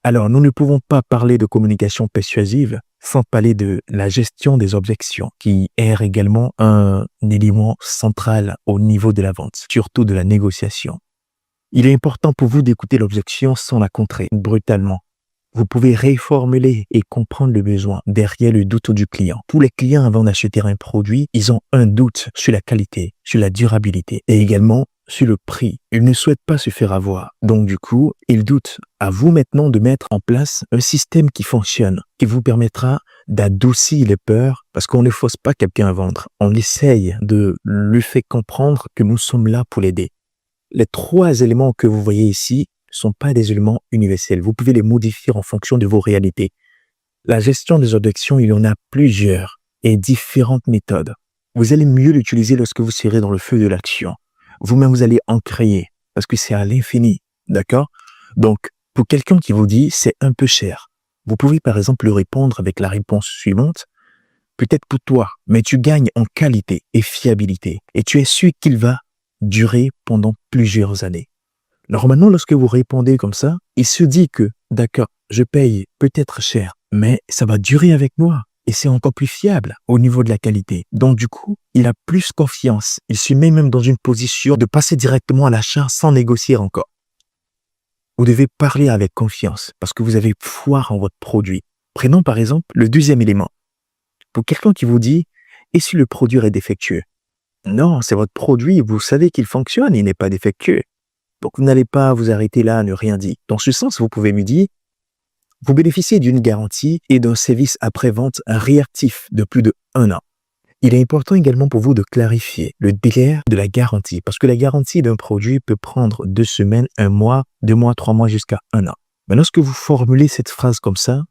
Alors, nous ne pouvons pas parler de communication persuasive sans parler de la gestion des objections, qui est également un élément central au niveau de la vente, surtout de la négociation. Il est important pour vous d'écouter l'objection sans la contrer brutalement. Vous pouvez reformuler et comprendre le besoin derrière le doute du client. Tous les clients, avant d'acheter un produit, ils ont un doute sur la qualité, sur la durabilité et également sur le prix. Ils ne souhaitent pas se faire avoir. Donc du coup, ils doutent. À vous maintenant de mettre en place un système qui fonctionne, qui vous permettra d'adoucir les peurs parce qu'on ne force pas quelqu'un à vendre. On essaye de lui faire comprendre que nous sommes là pour l'aider. Les 3 éléments que vous voyez ici ne sont pas des éléments universels. Vous pouvez les modifier en fonction de vos réalités. La gestion des objections, il y en a plusieurs et différentes méthodes. Vous allez mieux l'utiliser lorsque vous serez dans le feu de l'action. Vous-même, vous allez en créer parce que c'est à l'infini. D'accord? Donc, pour quelqu'un qui vous dit c'est un peu cher, vous pouvez par exemple lui répondre avec la réponse suivante. Peut-être pour toi, mais tu gagnes en qualité et fiabilité et tu es sûr qu'il va durer pendant plusieurs années. Normalement, lorsque vous répondez comme ça, il se dit que, d'accord, je paye peut-être cher, mais ça va durer avec moi et c'est encore plus fiable au niveau de la qualité. Donc du coup, il a plus confiance. Il se met même dans une position de passer directement à l'achat sans négocier encore. Vous devez parler avec confiance parce que vous avez foi en votre produit. Prenons par exemple le 2e élément. Pour quelqu'un qui vous dit, et si le produit est défectueux? Non, c'est votre produit, vous savez qu'il fonctionne, il n'est pas défectueux. Donc, vous n'allez pas vous arrêter là à ne rien dire. Dans ce sens, vous pouvez me dire, vous bénéficiez d'une garantie et d'un service après-vente réactif de plus de 1 an. Il est important également pour vous de clarifier le délai de la garantie parce que la garantie d'un produit peut prendre 2 semaines, 1 mois, 2 mois, 3 mois jusqu'à 1 an. Mais lorsque vous formulez cette phrase comme ça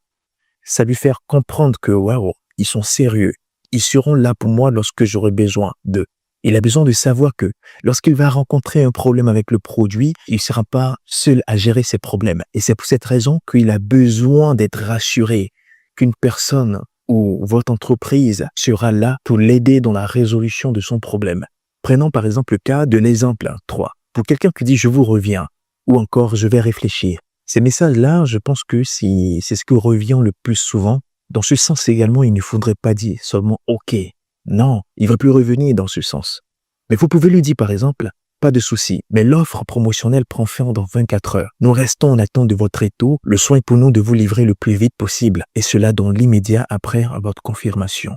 lui fait comprendre que, waouh, ils sont sérieux. Ils seront là pour moi lorsque j'aurai besoin d'eux. Il a besoin de savoir que lorsqu'il va rencontrer un problème avec le produit, il ne sera pas seul à gérer ses problèmes. Et c'est pour cette raison qu'il a besoin d'être rassuré qu'une personne ou votre entreprise sera là pour l'aider dans la résolution de son problème. Prenons par exemple le cas d'un exemple 3. Pour quelqu'un qui dit « je vous reviens » ou encore « je vais réfléchir ». Ces messages-là, je pense que c'est ce qui revient le plus souvent. Dans ce sens également, il ne faudrait pas dire seulement « ok ». Non, il va plus revenir dans ce sens. Mais vous pouvez lui dire par exemple, pas de souci, mais l'offre promotionnelle prend fin dans 24 heures. Nous restons en attente de votre retour. Le soin est pour nous de vous livrer le plus vite possible et cela dans l'immédiat après votre confirmation.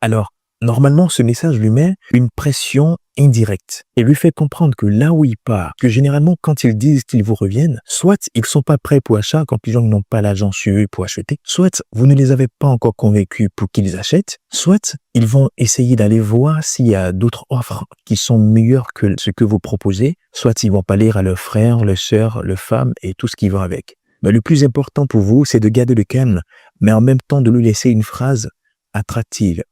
Alors, normalement, ce message lui met une pression indirecte et lui fait comprendre que là où il part, que généralement, quand ils disent qu'ils vous reviennent, soit ils sont pas prêts pour achat quand les gens n'ont pas l'argent sur eux pour acheter, soit vous ne les avez pas encore convaincus pour qu'ils achètent, soit ils vont essayer d'aller voir s'il y a d'autres offres qui sont meilleures que ce que vous proposez, soit ils vont parler à leurs frères, leurs sœurs, leurs femmes et tout ce qui va avec. Mais le plus important pour vous, c'est de garder le calme, mais en même temps de lui laisser une phrase attractive.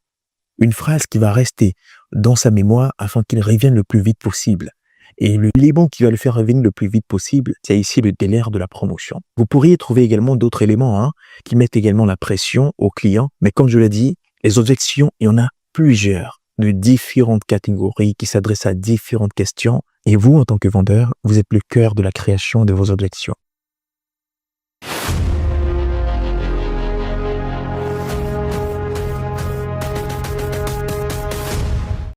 Une phrase qui va rester dans sa mémoire afin qu'il revienne le plus vite possible. Et l'élément qui va le faire revenir le plus vite possible, c'est ici le délai de la promotion. Vous pourriez trouver également d'autres éléments qui mettent également la pression au client. Mais comme je l'ai dit, les objections, il y en a plusieurs de différentes catégories qui s'adressent à différentes questions. Et vous, en tant que vendeur, vous êtes le cœur de la création de vos objections.